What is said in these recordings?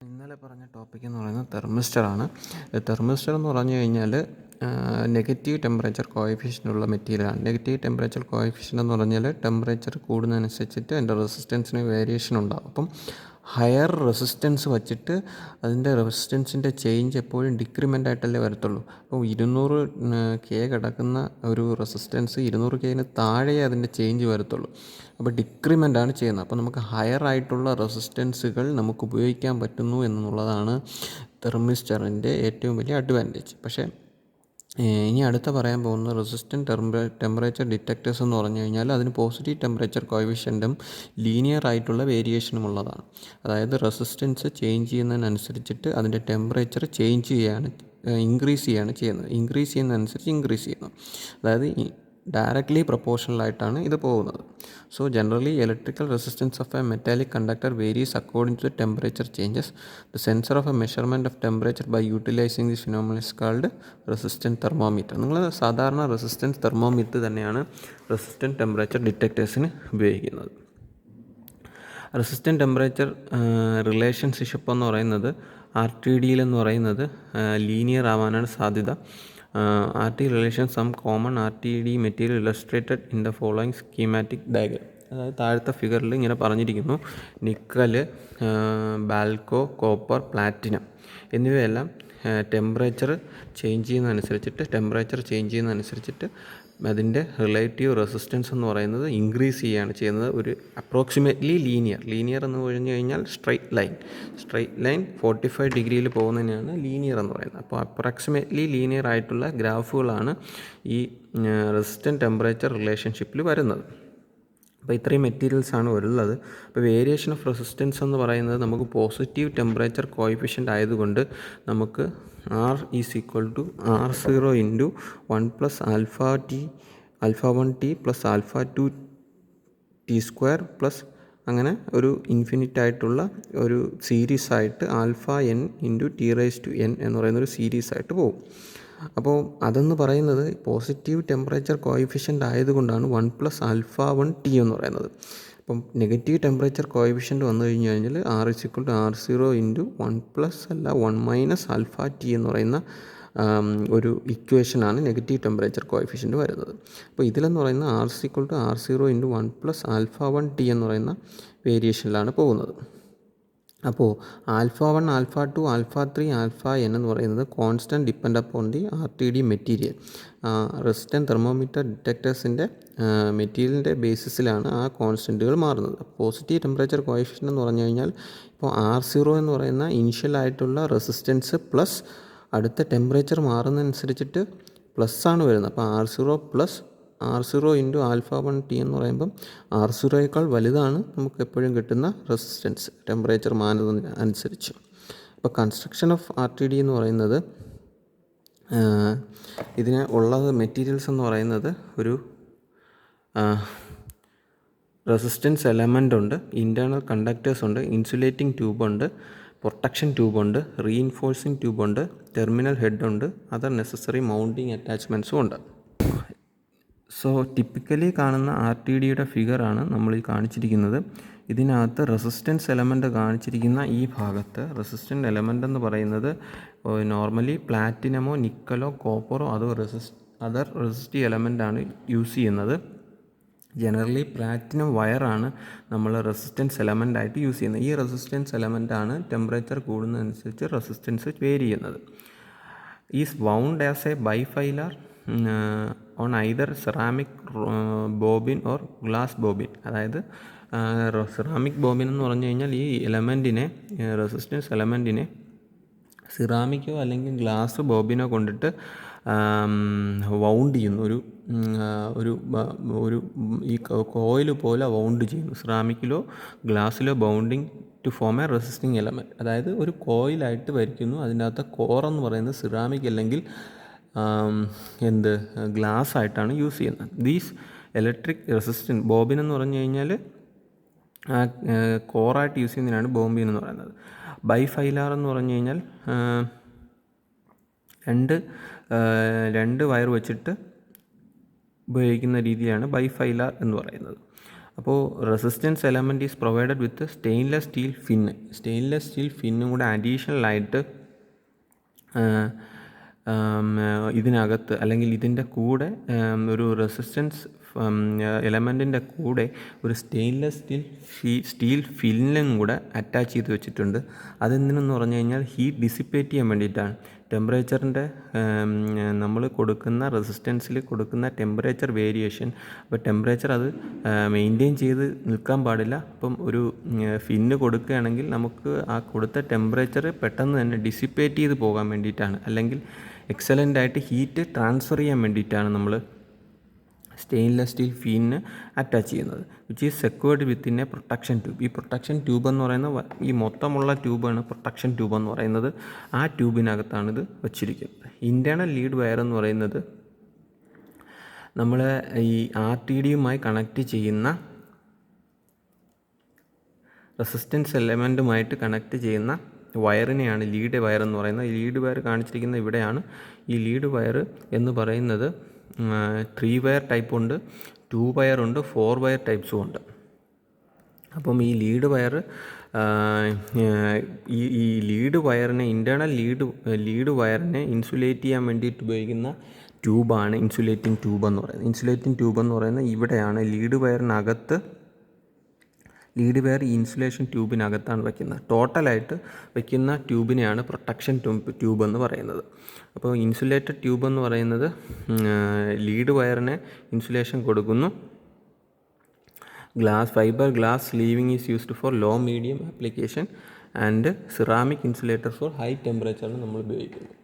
ഇന്നലെ പറഞ്ഞ ടോപ്പിക് എന്ന് പറയുന്നത് തെർമിസ്റ്ററാണ്. തെർമിസ്റ്റർ എന്ന് പറഞ്ഞു കഴിഞ്ഞാൽ നെഗറ്റീവ് ടെമ്പറേച്ചർ കോഎഫിഷ്യൻ്റ് ഉള്ള മെറ്റീരിയലാണ്. നെഗറ്റീവ് ടെമ്പറേച്ചർ കോഎഫിഷ്യൻ്റ് എന്ന് പറഞ്ഞാൽ ടെമ്പറേച്ചർ കൂടുന്നതനുസരിച്ചിട്ട് അതിൻ്റെ റെസിസ്റ്റൻസിന് വേരിയേഷൻ ഉണ്ടാകും. അപ്പം ഹയർ റെസിസ്റ്റൻസ് വച്ചിട്ട് അതിൻ്റെ റെസിസ്റ്റൻസിൻ്റെ ചേഞ്ച് എപ്പോഴും ഡിക്രിമെൻ്റ് ആയിട്ടല്ലേ വരത്തുള്ളൂ. അപ്പോൾ 200 കെ കിടക്കുന്ന ഒരു റെസിസ്റ്റൻസ് 200 കെന് താഴെ അതിൻ്റെ ചേഞ്ച് വരത്തുള്ളൂ. അപ്പോൾ ഡിക്രിമെൻ്റാണ് ചെയ്യുന്നത്. അപ്പോൾ നമുക്ക് ഹയർ ആയിട്ടുള്ള റെസിസ്റ്റൻസുകൾ നമുക്ക് ഉപയോഗിക്കാൻ പറ്റുന്നു എന്നുള്ളതാണ് തെർമിസ്റ്ററിൻ്റെ ഏറ്റവും വലിയ അഡ്വാൻറ്റേജ്. പക്ഷേ ഇനി അടുത്ത പറയാൻ പോകുന്ന റെസിസ്റ്റൻറ്റ് ടെമ്പറേച്ചർ ഡിറ്റക്ടേഴ്സ് എന്ന് പറഞ്ഞു കഴിഞ്ഞാൽ അതിന് പോസിറ്റീവ് ടെമ്പറേച്ചർ കോഎഫിഷ്യൻറ്റും ലീനിയർ ആയിട്ടുള്ള വേരിയേഷനും ഉള്ളതാണ്. അതായത് റെസിസ്റ്റൻസ് ചേഞ്ച് ചെയ്യുന്നതിനനുസരിച്ചിട്ട് അതിൻ്റെ ടെമ്പറേച്ചർ ഇൻക്രീസ് ചെയ്യുന്നതനുസരിച്ച് ഇൻക്രീസ് ചെയ്യുന്നു. അതായത് ഡയറക്ട്ലി പ്രൊപ്പോർഷണൽ ആയിട്ടാണ് ഇത് പോകുന്നത്. So generally electrical resistance of a metallic conductor varies according to the temperature changes. The sensor of a measurement of temperature by utilizing this phenomenon is called resistant thermometer. നിങ്ങൾ സാധാരണ resistance thermometer തന്നെയാണ് resistant temperature ഡിറ്റക്ടേഴ്സിന് ഉപയോഗിക്കുന്നത്. Resistant temperature relationship എന്ന് പറയുന്നത് RTD എന്ന് പറയുന്നത് linear ആവാനാണ് സാധ്യത. RT relation some common RTD material illustrated in the following schematic diagram. അതായത് താഴത്തെ ഫിഗറിൽ ഇങ്ങനെ പറഞ്ഞിരിക്കുന്നു. നിക്കൽ, ബാൽക്കോ, കോപ്പർ, പ്ലാറ്റിനം എന്നിവയെല്ലാം ടെമ്പറേച്ചർ ചേഞ്ച് ചെയ്യുന്നതനുസരിച്ചിട്ട് അതിൻ്റെ റിലേറ്റീവ് റെസിസ്റ്റൻസ് എന്ന് പറയുന്നത് ഇൻക്രീസ് ചെയ്യുകയാണ് ചെയ്യുന്നത്. ഒരു അപ്രോക്സിമേറ്റ്ലി ലീനിയർ എന്ന് പറഞ്ഞു കഴിഞ്ഞാൽ സ്ട്രെയിറ്റ് ലൈൻ 45 ഡിഗ്രിയിൽ പോകുന്നതിനാണ് ലീനിയർ എന്ന് പറയുന്നത്. അപ്പോൾ അപ്രോക്സിമേറ്റ്ലി ലീനിയർ ആയിട്ടുള്ള ഗ്രാഫുകളാണ് ഈ റെസിസ്റ്റൻറ്റ് ടെമ്പറേച്ചർ റിലേഷൻഷിപ്പിൽ വരുന്നത്. അപ്പോൾ ഇത്രയും മെറ്റീരിയൽസാണ് ഉള്ളത്. അപ്പോൾ വേരിയേഷൻ ഓഫ് റെസിസ്റ്റൻസ് എന്ന് പറയുന്നത് നമുക്ക് പോസിറ്റീവ് ടെമ്പറേച്ചർ കോഎഫിഷ്യൻ്റ് ആയതുകൊണ്ട് നമുക്ക് R is equal to R0 into 1 plus ആൽഫ1T പ്ലസ് ആൽഫ2T² പ്ലസ് അങ്ങനെ ഒരു ഇൻഫിനിറ്റ് ആയിട്ടുള്ള ഒരു സീരീസായിട്ട് αn ഇൻറ്റു T⁻n എന്ന് പറയുന്ന ഒരു സീരീസായിട്ട് പോകും. അപ്പോൾ അതെന്ന് പറയുന്നത് പോസിറ്റീവ് ടെമ്പറേച്ചർ കോഎഫിഷ്യൻ്റ് ആയതുകൊണ്ടാണ് 1 പ്ലസ് ആൽഫ1T എന്ന് പറയുന്നത്. അപ്പം നെഗറ്റീവ് ടെമ്പറേച്ചർ കോഎഫിഷ്യൻ്റ് വന്നു കഴിഞ്ഞാൽ R is equal to R0 into 1 minus alpha T എന്ന് പറയുന്ന ഒരു ഇക്വേഷനാണ് നെഗറ്റീവ് ടെമ്പറേച്ചർ കോഎഫിഷ്യൻ്റ് വരുന്നത്. അപ്പോൾ ഇതിലെന്ന് പറയുന്നത് R is equal to R0 into 1 plus ആൽഫ1T എന്ന് പറയുന്ന വേരിയേഷനിലാണ് പോകുന്നത്. അപ്പോൾ α1, α2, α3, αn എന്ന് പറയുന്നത് constant depend upon the RTD material. Resistant thermometer ഡിറ്റക്ടേഴ്സിൻ്റെ മെറ്റീരിയലിൻ്റെ ബേസിസിലാണ് ആ കോൺസ്റ്റൻറ്റുകൾ മാറുന്നത്. പോസിറ്റീവ് ടെമ്പറേച്ചർ കോഎഫിഷ്യൻ്റ് എന്ന് പറഞ്ഞു കഴിഞ്ഞാൽ ഇപ്പോൾ R0 എന്ന് പറയുന്ന ഇനിഷ്യലായിട്ടുള്ള റെസിസ്റ്റൻസ് പ്ലസ് അടുത്ത ടെമ്പറേച്ചർ മാറുന്നതനുസരിച്ചിട്ട് പ്ലസ്സാണ് വരുന്നത്. അപ്പോൾ R0 ഇൻറ്റു ആൽഫ1T എന്ന് പറയുമ്പം R0യേക്കാൾ വലുതാണ് നമുക്ക് എപ്പോഴും കിട്ടുന്ന റെസിസ്റ്റൻസ് ടെമ്പറേച്ചർ മാറുന്നതിന് അനുസരിച്ച്. അപ്പോൾ കൺസ്ട്രക്ഷൻ ഓഫ് RTD എന്ന് പറയുന്നത് ഇതിന് ഉള്ളത് മെറ്റീരിയൽസ് എന്ന് പറയുന്നത് ഒരു റെസിസ്റ്റൻസ് എലമെൻ്റ് ഉണ്ട്, ഇൻറ്റേർണൽ കണ്ടക്ടേഴ്സ് ഉണ്ട്, ഇൻസുലേറ്റിംഗ് ട്യൂബുണ്ട്, പ്രൊട്ടക്ഷൻ ട്യൂബുണ്ട്, റീഇൻഫോഴ്സിംഗ് ട്യൂബുണ്ട്, ടെർമിനൽ ഹെഡ് ഉണ്ട്, അതർ നെസസറി മൗണ്ടിങ് അറ്റാച്ച്മെൻറ്റ്സും ഉണ്ട്. സോ ടിപ്പിക്കലി കാണുന്ന RTDയുടെ ഫിഗറാണ് നമ്മൾ ഈ കാണിച്ചിരിക്കുന്നത്. ഇതിനകത്ത് റെസിസ്റ്റൻസ് എലമെൻ്റ് കാണിച്ചിരിക്കുന്ന ഈ ഭാഗത്ത് റെസിസ്റ്റൻറ്റ് എലമെൻ്റ് എന്ന് പറയുന്നത് നോർമലി പ്ലാറ്റിനമോ നിക്കലോ കോപ്പറോ അതർ റെസിസ്റ്റീവ് എലമെൻ്റാണ് യൂസ് ചെയ്യുന്നത്. ജനറലി പ്ലാറ്റിനം വയറാണ് നമ്മൾ റെസിസ്റ്റൻസ് എലമെൻ്റായിട്ട് യൂസ് ചെയ്യുന്നത്. ഈ റെസിസ്റ്റൻസ് എലമെൻ്റാണ് ടെമ്പറേച്ചർ കൂടുന്നതനുസരിച്ച് റെസിസ്റ്റൻസ് വേരി ചെയ്യുന്നത്. Is wound as a bifilar on either ceramic bobbin or glass bobbin. അതായത് സെറാമിക് ബോബിൻ എന്ന് പറഞ്ഞു കഴിഞ്ഞാൽ ഈ റെസിസ്റ്റൻസ് എലമെൻറ്റിനെ സിറാമിക്കോ അല്ലെങ്കിൽ ഗ്ലാസ് ബോബിനോ കൊണ്ടിട്ട് വൗണ്ട് ചെയ്യുന്നു. ഒരു ഈ കോയിൽ പോലെ വൗണ്ട് ചെയ്യുന്നു. സിറാമിക്കിലോ ഗ്ലാസ്സിലോ bounding to form a resisting element. അതായത് ഒരു കോയിലായിട്ട് വരയ്ക്കുന്നു. അതിൻ്റെ അകത്ത് കോറെന്ന് പറയുന്നത് സിറാമിക് അല്ലെങ്കിൽ ഗ്ലാസ് ആയിട്ടാണ് യൂസ് ചെയ്യുന്നത്. ദീസ് ഇലക്ട്രിക് റെസിസ്റ്റൻറ്റ് ബോബിൻ എന്ന് പറഞ്ഞു കഴിഞ്ഞാൽ കോറായിട്ട് യൂസ് ചെയ്യുന്നതിനാണ് ബോബിൻ എന്ന് പറയുന്നത്. ബൈഫൈലാർ എന്ന് പറഞ്ഞു കഴിഞ്ഞാൽ രണ്ട് വയർ വെച്ചിട്ട് ഉപയോഗിക്കുന്ന രീതിയാണ് ബൈഫൈലാർ എന്ന് പറയുന്നത്. അപ്പോൾ resistance element is provided with stainless steel fin. Stainless steel ഫിന്നും കൂടെ അഡീഷണലായിട്ട് ഇതിനകത്ത് അല്ലെങ്കിൽ ഇതിൻ്റെ കൂടെ ഒരു റെസിസ്റ്റൻസ് എലമെൻറ്റിൻ്റെ കൂടെ ഒരു സ്റ്റെയിൻലെസ് സ്റ്റീൽ ഫില്ലും കൂടെ അറ്റാച്ച് ചെയ്ത് വെച്ചിട്ടുണ്ട്. അതെന്തിനെന്ന് പറഞ്ഞു കഴിഞ്ഞാൽ ഹീറ്റ് ഡിസിപ്പേറ്റ് ചെയ്യാൻ വേണ്ടിയിട്ടാണ്. ടെമ്പറേച്ചറിൻ്റെ നമ്മൾ കൊടുക്കുന്ന റെസിസ്റ്റൻസിൽ കൊടുക്കുന്ന ടെമ്പറേച്ചർ വേരിയേഷൻ, അപ്പോൾ ടെമ്പറേച്ചർ അത് മെയിൻറ്റെയിൻ ചെയ്ത് നിൽക്കാൻ പാടില്ല. അപ്പം ഒരു ഫിന്ന് കൊടുക്കുകയാണെങ്കിൽ നമുക്ക് ആ കൊടുത്ത ടെമ്പറേച്ചർ പെട്ടെന്ന് തന്നെ ഡിസിപ്പേറ്റ് ചെയ്ത് പോകാൻ വേണ്ടിയിട്ടാണ്, അല്ലെങ്കിൽ എക്സലൻ്റായിട്ട് ഹീറ്റ് ട്രാൻസ്ഫർ ചെയ്യാൻ വേണ്ടിയിട്ടാണ് നമ്മൾ സ്റ്റെയിൻലെസ് സ്റ്റീൽ ഫിന്ന് അറ്റാച്ച് ചെയ്യുന്നത്, which is secured within A protection tube. ഈ പ്രൊട്ടക്ഷൻ ട്യൂബ് എന്ന് പറയുന്ന ഈ മൊത്തമുള്ള ട്യൂബാണ് പ്രൊട്ടക്ഷൻ ട്യൂബ് എന്ന് പറയുന്നത്. ആ ട്യൂബിനകത്താണ് ഇത് വച്ചിരിക്കുന്നത്. ഇൻറ്റേർണൽ ലീഡ് വയർ എന്ന് പറയുന്നത് നമ്മൾ ഈ RTDയുമായി കണക്റ്റ് ചെയ്യുന്ന റെസിസ്റ്റൻസ് എലമെൻറ്റുമായിട്ട് കണക്റ്റ് ചെയ്യുന്ന വയറിനെയാണ് ലീഡ് വയർ എന്ന് പറയുന്നത്. ഈ ലീഡ് വയർ കാണിച്ചിരിക്കുന്നത് ഇവിടെയാണ്. ഈ ലീഡ് വയർ എന്ന് പറയുന്നത് 3 വയർ ടൈപ്പുണ്ട്, 2 വയറുണ്ട്, 4 വയർ ടൈപ്സും ഉണ്ട്. അപ്പം ഈ ലീഡ് വയർ ഈ ലീഡ് വയറിനെ ഇൻറ്റേർണൽ ലീഡ് വയറിനെ ഇൻസുലേറ്റ് ചെയ്യാൻ വേണ്ടിയിട്ട് ഉപയോഗിക്കുന്ന ട്യൂബാണ് ഇൻസുലേറ്റിംഗ് ട്യൂബ് എന്ന് പറയുന്നത്. ഇൻസുലേറ്റിംഗ് ട്യൂബ് എന്ന് പറയുന്നത് ഇവിടെയാണ്. ലീഡ് വയർ ഇൻസുലേഷൻ ട്യൂബിനകത്താണ് വയ്ക്കുന്നത്. ടോട്ടലായിട്ട് വയ്ക്കുന്ന ട്യൂബിനെയാണ് പ്രൊട്ടക്ഷൻ ട്യൂബ് എന്ന് പറയുന്നത്. അപ്പോൾ ഇൻസുലേറ്റഡ് ട്യൂബ് എന്ന് പറയുന്നത് ലീഡ് വയറിന് ഇൻസുലേഷൻ കൊടുക്കുന്നു. Fibre glass sleeving is used for low medium application and ceramic insulator for high ടെമ്പറേച്ചറിന് നമ്മൾ ഉപയോഗിക്കുന്നത്.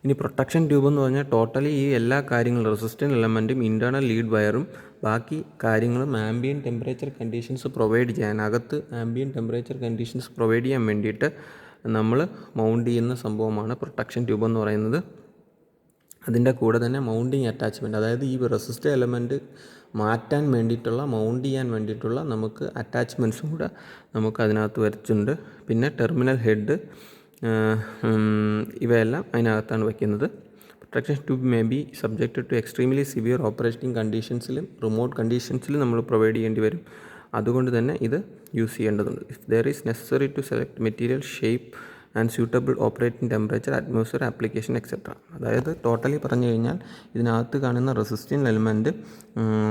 ഇനി പ്രൊട്ടക്ഷൻ ട്യൂബ് എന്ന് പറഞ്ഞാൽ ടോട്ടലി ഈ എല്ലാ കാര്യങ്ങളും റെസിസ്റ്റൻറ്റ് എലമെൻറ്റും ഇൻറ്റേർണൽ ലീഡ് വയറും ബാക്കി കാര്യങ്ങളും ആംബിയൻ ടെമ്പറേച്ചർ കണ്ടീഷൻസ് പ്രൊവൈഡ് ചെയ്യാൻ, അകത്ത് ആംബിയൻ ടെമ്പറേച്ചർ കണ്ടീഷൻസ് പ്രൊവൈഡ് ചെയ്യാൻ വേണ്ടിയിട്ട് നമ്മൾ മൗണ്ട് ചെയ്യുന്ന സംഭവമാണ് പ്രൊട്ടക്ഷൻ ട്യൂബ് എന്ന് പറയുന്നത്. അതിൻ്റെ കൂടെ തന്നെ മൗണ്ടിങ് അറ്റാച്ച്മെൻറ്റ്, അതായത് ഈ റെസിസ്റ്റർ എലമെൻറ്റ് മാറ്റാൻ വേണ്ടിയിട്ടുള്ള മൗണ്ട് ചെയ്യാൻ വേണ്ടിയിട്ടുള്ള നമുക്ക് അറ്റാച്ച്മെൻറ്റ്സും കൂടെ നമുക്ക് അതിനകത്ത് വരച്ചിട്ടുണ്ട്. പിന്നെ ടെർമിനൽ ഹെഡ്, ഇവയെല്ലാം അതിനകത്താണ് വയ്ക്കുന്നത്. Protection tube may be subjected to extremely severe operating കണ്ടീഷൻസിലും റിമോട്ട് കണ്ടീഷൻസിലും നമ്മൾ പ്രൊവൈഡ് ചെയ്യേണ്ടി വരും. അതുകൊണ്ട് തന്നെ ഇത് യൂസ് ചെയ്യേണ്ടതുണ്ട്. If there is necessary to select material shape and suitable operating temperature atmosphere application etcetera. അതായത് ടോട്ടലി പറഞ്ഞു കഴിഞ്ഞാൽ ഇതിനകത്ത് കാണുന്ന റെസിസ്റ്റൻറ്റ് എലമെൻറ്റ്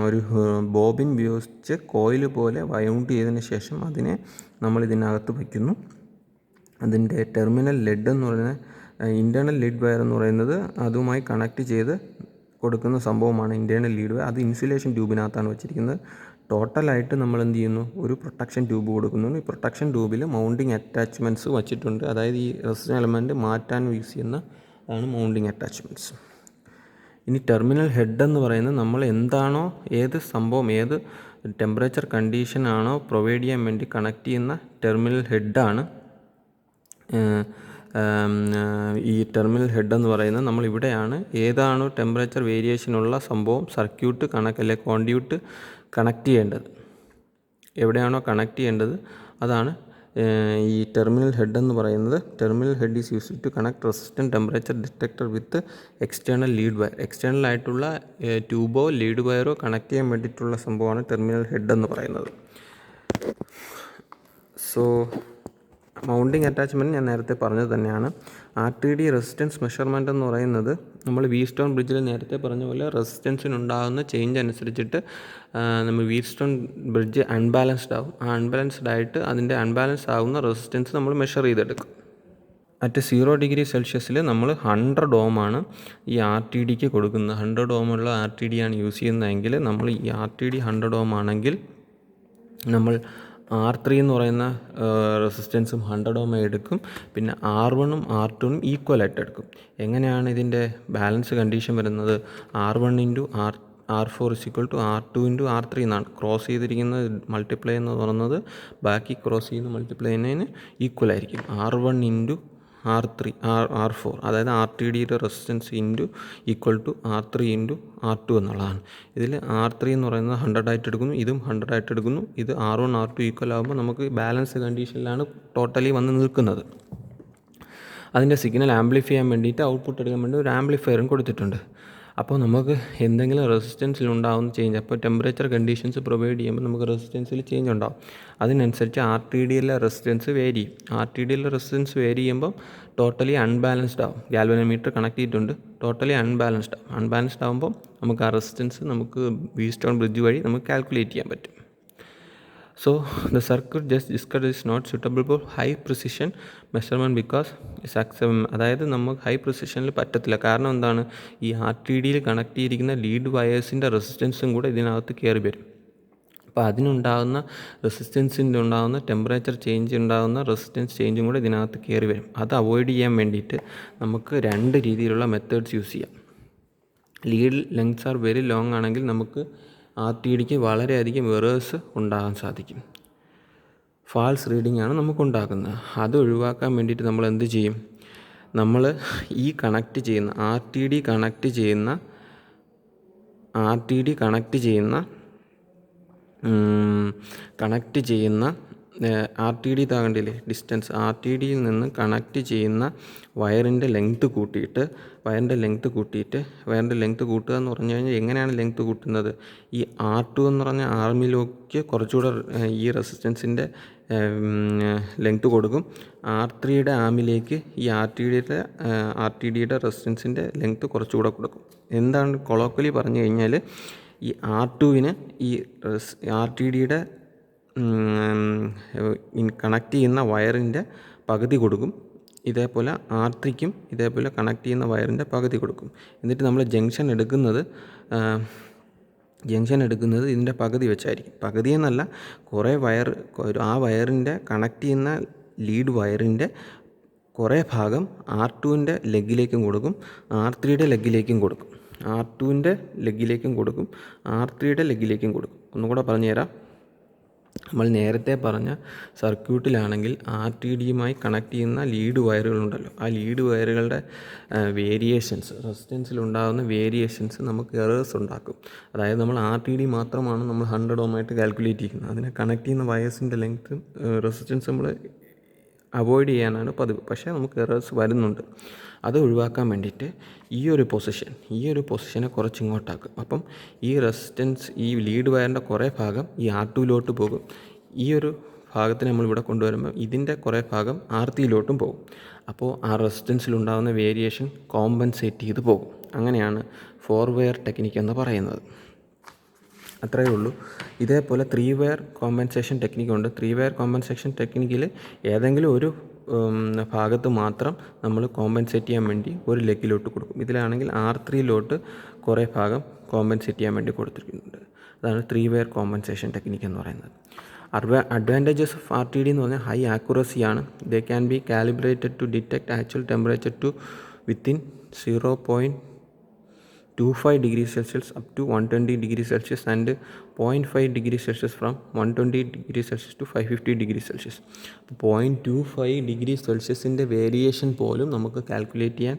ഒരു ബോബിൻ ഉപയോഗിച്ച് കോയിൽ പോലെ വൗണ്ട് ചെയ്തതിന് ശേഷം അതിനെ നമ്മൾ ഇതിനകത്ത് വയ്ക്കുന്നു. അതിൻ്റെ ടെർമിനൽ ലെഡ് എന്ന് പറയുന്ന ഇൻറ്റേർണൽ ലീഡ് വയർ എന്ന് പറയുന്നത് അതുമായി കണക്റ്റ് ചെയ്ത് കൊടുക്കുന്ന സംഭവമാണ് ഇൻറ്റേർണൽ ലീഡ് വയർ. അത് ഇൻസുലേഷൻ ട്യൂബിനകത്താണ് വെച്ചിരിക്കുന്നത്. ടോട്ടലായിട്ട് നമ്മൾ എന്ത് ചെയ്യുന്നു, ഒരു പ്രൊട്ടക്ഷൻ ട്യൂബ് കൊടുക്കുന്നു. ഈ പ്രൊട്ടക്ഷൻ ട്യൂബിൽ മൗണ്ടിങ് അറ്റാച്ച്മെൻറ്റ്സ് വച്ചിട്ടുണ്ട്. അതായത് ഈ റെസിസ്റ്റൻറ്റ് എലമെൻറ്റ് മാറ്റാൻ യൂസ് ചെയ്യുന്ന അതാണ് മൗണ്ടിങ് അറ്റാച്ച്മെൻറ്റ്സ്. ഇനി ടെർമിനൽ ഹെഡ് എന്ന് പറയുന്നത് നമ്മൾ എന്താണോ ഏത് ടെമ്പറേച്ചർ കണ്ടീഷനാണോ പ്രൊവൈഡ് ചെയ്യാൻ വേണ്ടി കണക്ട് ചെയ്യുന്ന ടെർമിനൽ ഹെഡാണ് ഈ ടെർമിനൽ ഹെഡ് എന്ന് പറയുന്നത്. നമ്മളിവിടെയാണ് ഏതാണോ ടെമ്പറേച്ചർ വേരിയേഷനുള്ള സംഭവം സർക്യൂട്ട് അല്ലെ കോൺഡ്യൂട്ട് കണക്ട് ചെയ്യേണ്ടത്, എവിടെയാണോ കണക്ട് ചെയ്യേണ്ടത് അതാണ് ഈ ടെർമിനൽ ഹെഡ് എന്ന് പറയുന്നത്. Terminal head is used to connect resistant temperature detector with external lead wire. External ആയിട്ടുള്ള ട്യൂബോ ലീഡ് വയറോ കണക്ട് ചെയ്യാൻ വേണ്ടിയിട്ടുള്ള സംഭവമാണ് ടെർമിനൽ ഹെഡ് എന്ന് പറയുന്നത്. സോ മൗണ്ടിങ് അറ്റാച്ച്മെൻറ്റ് ഞാൻ നേരത്തെ പറഞ്ഞത് തന്നെയാണ്. RTD റെസിസ്റ്റൻസ് മെഷർമെൻറ്റ് എന്ന് പറയുന്നത് നമ്മൾ വീറ്റ്സ്റ്റോൺ ബ്രിഡ്ജിൽ നേരത്തെ പറഞ്ഞ പോലെ റെസിസ്റ്റൻസിനുണ്ടാകുന്ന ചേഞ്ച് അനുസരിച്ചിട്ട് നമ്മൾ വീറ്റ്സ്റ്റോൺ ബ്രിഡ്ജ് അൺബാലൻസ്ഡ് ആവും. ആ അൺബാലൻസ്ഡ് ആയിട്ട് അതിൻ്റെ അൺബാലൻസ് ആകുന്ന റെസിസ്റ്റൻസ് നമ്മൾ മെഷർ ചെയ്തെടുക്കും. അറ്റ് 0 ഡിഗ്രി സെൽഷ്യസിൽ നമ്മൾ 100 ഓമാണ് ഈ RTDക്ക് കൊടുക്കുന്നത്. 100 ഓമുള്ള RTD ആണ് യൂസ് ചെയ്യുന്നതെങ്കിൽ നമ്മൾ ഈ RTD 100 ഓം ആണെങ്കിൽ നമ്മൾ R3 എന്ന് പറയുന്ന റെസിസ്റ്റൻസും 100 ഓം എടുക്കും. പിന്നെ R1ഉം R2ഉം ഈക്വലായിട്ട് എടുക്കും. എങ്ങനെയാണ് ഇതിൻ്റെ ബാലൻസ് കണ്ടീഷൻ വരുന്നത്? R1 into R4 R2 into R3 എന്നാണ്. ക്രോസ് ചെയ്തിരിക്കുന്നത് മൾട്ടിപ്ലൈ എന്ന് പറയുന്നത് ബാക്കി ക്രോസ് ചെയ്യുന്ന മൾട്ടിപ്ലൈ ചെയ്യുന്നതിന് ഈക്വലായിരിക്കും. R1 ഇൻറ്റു R4 അതായത് RTDയുടെ resistance into equal to R3 into R2 എന്നുള്ളതാണ്. ഇതിൽ R3 എന്ന് പറയുന്നത് 100 ആയിട്ട് എടുക്കുന്നു, ഇതും 100 ആയിട്ട് എടുക്കുന്നു. ഇത് R1 R2 ഈക്വൽ ആകുമ്പോൾ നമുക്ക് ബാലൻസ് കണ്ടീഷനിലാണ് ടോട്ടലി വന്ന് നിൽക്കുന്നത്. അതിൻ്റെ സിഗ്നൽ ആംപ്ലിഫൈ ചെയ്യാൻ വേണ്ടിയിട്ട് ഔട്ട്പുട്ട് എടുക്കാൻ വേണ്ടി ഒരു ആംപ്ലിഫയറും കൊടുത്തിട്ടുണ്ട്. അപ്പോൾ നമുക്ക് എന്തെങ്കിലും റെസിസ്റ്റൻസിൽ ഉണ്ടാകുന്ന ചേഞ്ച്, അപ്പോൾ ടെമ്പറേച്ചർ കണ്ടീഷൻസ് പ്രൊവൈഡ് ചെയ്യുമ്പോൾ നമുക്ക് റെസിസ്റ്റൻസിൽ ചേഞ്ച് ഉണ്ടാകും. അതിനനുസരിച്ച് ആർ ടി ഡിയിലെ റെസിസ്റ്റൻസ് വേരി ചെയ്യും. ആർ ടി ഡിയിലെ റെസിസ്റ്റൻസ് വേരി ചെയ്യുമ്പം ടോട്ടലി അൺബാലൻസ്ഡ് ആവും. ഗാൽവനോമീറ്റർ കണക്ട് ചെയ്തിട്ടുണ്ട്, ടോട്ടലി അൺബാലൻസ്ഡ് ആവും. അൺബാലൻസ്ഡ് ആകുമ്പോൾ നമുക്ക് ആ റെസിസ്റ്റൻസ് നമുക്ക് വീറ്റ്സ്റ്റോൺ ബ്രിഡ്ജ് വഴി നമുക്ക് കാൽക്കുലേറ്റ് ചെയ്യാൻ പറ്റും. So the circuit just discussed is not suitable for high precision measurement because അതായത് നമുക്ക് ഹൈ പ്രിസിഷനിൽ പറ്റത്തില്ല. കാരണം എന്താണ്, ഈ ആർ ടി ഡിയിൽ കണക്ട് ചെയ്തിരിക്കുന്ന ലീഡ് വയേഴ്സിൻ്റെ റെസിസ്റ്റൻസും കൂടെ ഇതിനകത്ത് കയറി വരും. അപ്പോൾ അതിനുണ്ടാകുന്ന റെസിസ്റ്റൻസിൻ്റെ ഉണ്ടാകുന്ന ടെമ്പറേച്ചർ ചേഞ്ച് ഉണ്ടാകുന്ന റെസിസ്റ്റൻസ് ചേഞ്ചും കൂടെ ഇതിനകത്ത് കയറി വരും. അത് അവോയ്ഡ് ചെയ്യാൻ വേണ്ടിയിട്ട് നമുക്ക് 2 രീതിയിലുള്ള മെത്തേഡ്സ് യൂസ് ചെയ്യാം. Lead lengths are very long ആണെങ്കിൽ നമുക്ക് ആർ ടി ഡിക്ക് വളരെയധികം എറേഴ്സ് ഉണ്ടാകാൻ സാധിക്കും. ഫാൾസ് റീഡിംഗ് ആണ് നമുക്കുണ്ടാക്കുന്നത്. അത് ഒഴിവാക്കാൻ വേണ്ടിയിട്ട് നമ്മൾ എന്ത് ചെയ്യും, നമ്മൾ ഈ കണക്ട് ചെയ്യുന്ന ആർ ടി ഡി കണക്ട് ചെയ്യുന്ന ആർ ടി ഡി താകണ്ടില്ലേ ഡിസ്റ്റൻസ്, ആർ ടി ഡിയിൽ നിന്ന് കണക്ട് ചെയ്യുന്ന വയറിൻ്റെ ലെങ്ത്ത് കൂട്ടിയിട്ട് വയറിൻ്റെ ലെങ്ത്ത് കൂട്ടുക എന്ന് പറഞ്ഞു കഴിഞ്ഞാൽ എങ്ങനെയാണ് ലെങ്ത്ത് കൂട്ടുന്നത്, ഈ R2 എന്ന് പറഞ്ഞ ആർമിലേക്ക് കുറച്ചുകൂടെ ഈ റെസിസ്റ്റൻസിൻ്റെ ലെങ്ത്ത് കൊടുക്കും. R3യുടെ ആമിലേക്ക് ഈ ആർ ടി ഡിയുടെ റെസിസ്റ്റൻസിൻ്റെ ലെങ്ത്ത് കുറച്ചുകൂടെ കൊടുക്കും. എന്താണ് കൊളോക്കലി പറഞ്ഞു കഴിഞ്ഞാൽ, ഈ R2വിന് ഈ ആർ ടി ഡിയുടെ കണക്ട് ചെയ്യുന്ന വയറിൻ്റെ പകുതി കൊടുക്കും. ഇതേപോലെ R3ക്കും ഇതേപോലെ കണക്ട് ചെയ്യുന്ന വയറിൻ്റെ പകുതി കൊടുക്കും. എന്നിട്ട് നമ്മൾ ജംഗ്ഷൻ എടുക്കുന്നത് ഇതിൻ്റെ പകുതി വെച്ചായിരിക്കും. പകുതി എന്നല്ല, കുറേ ആ വയറിൻ്റെ കണക്ട് ചെയ്യുന്ന ലീഡ് വയറിൻ്റെ കുറേ ഭാഗം R2ൻ്റെ ലെഗിലേക്കും കൊടുക്കും, R3യുടെ ലെഗിലേക്കും കൊടുക്കും. R2ൻ്റെ ലെഗിലേക്കും കൊടുക്കും, R3യുടെ ലെഗിലേക്കും കൊടുക്കും. ഒന്നുകൂടെ പറഞ്ഞുതരാം. നമ്മൾ നേരത്തെ പറഞ്ഞ സർക്യൂട്ടിലാണെങ്കിൽ ആർ ടി ഡിയുമായി കണക്ട് ചെയ്യുന്ന ലീഡ് വയറുകളുണ്ടല്ലോ, ആ ലീഡ് വയറുകളുടെ വേരിയേഷൻസ്, റെസിസ്റ്റൻസിലുണ്ടാകുന്ന വേരിയേഷൻസ് നമുക്ക് എറേഴ്സ് ഉണ്ടാക്കും. അതായത് നമ്മൾ ആർ ടി ഡി മാത്രമാണ് നമ്മൾ 100 ഓമായിട്ട് കാൽക്കുലേറ്റ് ചെയ്യുന്നത്. അതിനെ കണക്ട് ചെയ്യുന്ന വയേഴ്സിൻ്റെ ലെങ്ത്തും റെസിസ്റ്റൻസ് നമ്മൾ അവോയ്ഡ് ചെയ്യാനാണ് പതിവ്. പക്ഷേ നമുക്ക് എറേഴ്സ് വരുന്നുണ്ട്. അത് ഒഴിവാക്കാൻ വേണ്ടിയിട്ട് ഈ ഒരു പൊസിഷനെ കുറച്ച് ഇങ്ങോട്ടാക്കും. അപ്പം ഈ റെസിസ്റ്റൻസ്, ഈ ലീഡ് വയറിൻ്റെ കുറേ ഭാഗം ഈ R2ലോട്ട് പോകും. ഈ ഒരു ഭാഗത്തിന് നമ്മളിവിടെ കൊണ്ടുവരുമ്പോൾ ഇതിൻ്റെ കുറേ ഭാഗം R3ലോട്ടും പോകും. അപ്പോൾ ആ റെസിസ്റ്റൻസിലുണ്ടാകുന്ന വേരിയേഷൻ കോമ്പൻസേറ്റ് ചെയ്ത് പോകും. അങ്ങനെയാണ് 4 വയർ ടെക്നിക്ക് എന്ന് പറയുന്നത്. അത്രയേ ഉള്ളൂ. ഇതേപോലെ 3 വയർ കോമ്പൻസേഷൻ ടെക്നിക്കുണ്ട്. 3 വയർ കോമ്പൻസേഷൻ ടെക്നിക്കിൽ ഏതെങ്കിലും ഒരു ഭാഗത്ത് മാത്രം നമ്മൾ കോമ്പൻസേറ്റ് ചെയ്യാൻ വേണ്ടി ഒരു ലെഗിലോട്ട് കൊടുക്കും. ഇതിലാണെങ്കിൽ R3ലോട്ട് കുറേ ഭാഗം കോമ്പൻസേറ്റ് ചെയ്യാൻ വേണ്ടി കൊടുത്തിട്ടുണ്ട്. അതാണ് 3 വയർ കോമ്പൻസേഷൻ ടെക്നിക്ക് എന്ന് പറയുന്നത്. Advantages of R T D എന്ന് പറഞ്ഞാൽ ഹൈ ആക്യുറസിയാണ്. They can be calibrated to detect actual temperature to within 0.25 degrees Celsius up to 120 degrees Celsius and 0.5 degrees Celsius from 120 degrees Celsius to 550 degrees Celsius. 0.25 degrees Celsiusൻ്റെ variation പോലും നമുക്ക് calculate ചെയ്യാൻ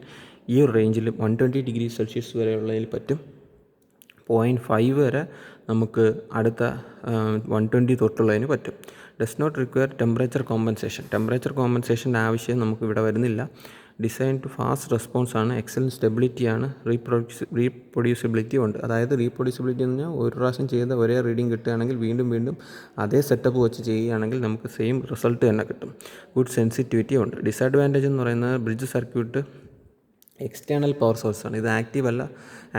ഈ ഒരു റേഞ്ചിൽ 120 degrees Celsius വരെയുള്ളതിൽ പറ്റും. 0.5 വരെ നമുക്ക് അടുത്ത 120 തൊട്ടുള്ളതിന് പറ്റും. ഡസ് നോട്ട് റിക്വയർ ടെമ്പറേച്ചർ കോമ്പൻസേഷൻ്റെ ആവശ്യം നമുക്ക് ഇവിടെ വരുന്നില്ല. ഡിസൈൻ ടു ഫാസ്റ്റ് റെസ്പോൺസ് ആണ്, എക്സലൻറ്റ് സ്റ്റെബിലിറ്റിയാണ്, റീപ്രൊഡ്യൂസിബിലിറ്റി ഉണ്ട്. അതായത് റീപ്രൊഡ്യൂസിബിലിറ്റി എന്ന് പറഞ്ഞാൽ ഒരു പ്രാവശ്യം ചെയ്ത ഒരേ റീഡിങ് കിട്ടുകയാണെങ്കിൽ വീണ്ടും അതേ സെറ്റപ്പ് വെച്ച് ചെയ്യുകയാണെങ്കിൽ നമുക്ക് സെയിം റിസൾട്ട് തന്നെ കിട്ടും. ഗുഡ് സെൻസിറ്റിവിറ്റി ഉണ്ട്. ഡിസഡ്വാൻറ്റേജ് എന്ന് പറയുന്നത് ബ്രിഡ്ജ് സർക്യൂട്ട് എക്സ്റ്റേണൽ പവർ സോഴ്സാണ്. ഇത്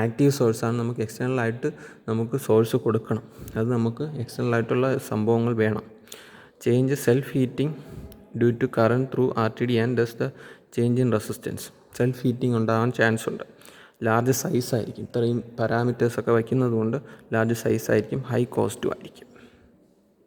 ആക്റ്റീവ് സോഴ്സാണ്. നമുക്ക് എക്സ്റ്റേണലായിട്ട് നമുക്ക് സോഴ്സ് കൊടുക്കണം. അത് നമുക്ക് എക്സ്റ്റേണലായിട്ടുള്ള സംഭവങ്ങൾ വേണം. Change self heating due to current through R T D and thus the change in resistance. Self heating ഉണ്ടാകാൻ ചാൻസ് ഉണ്ട്. ലാർജ് സൈസ് ആയിരിക്കും. ഇത്രയും പാരാമീറ്റേഴ്സൊക്കെ വയ്ക്കുന്നത് കൊണ്ട് ലാർജ് സൈസ് ആയിരിക്കും, ഹൈ കോസ്റ്റും ആയിരിക്കും.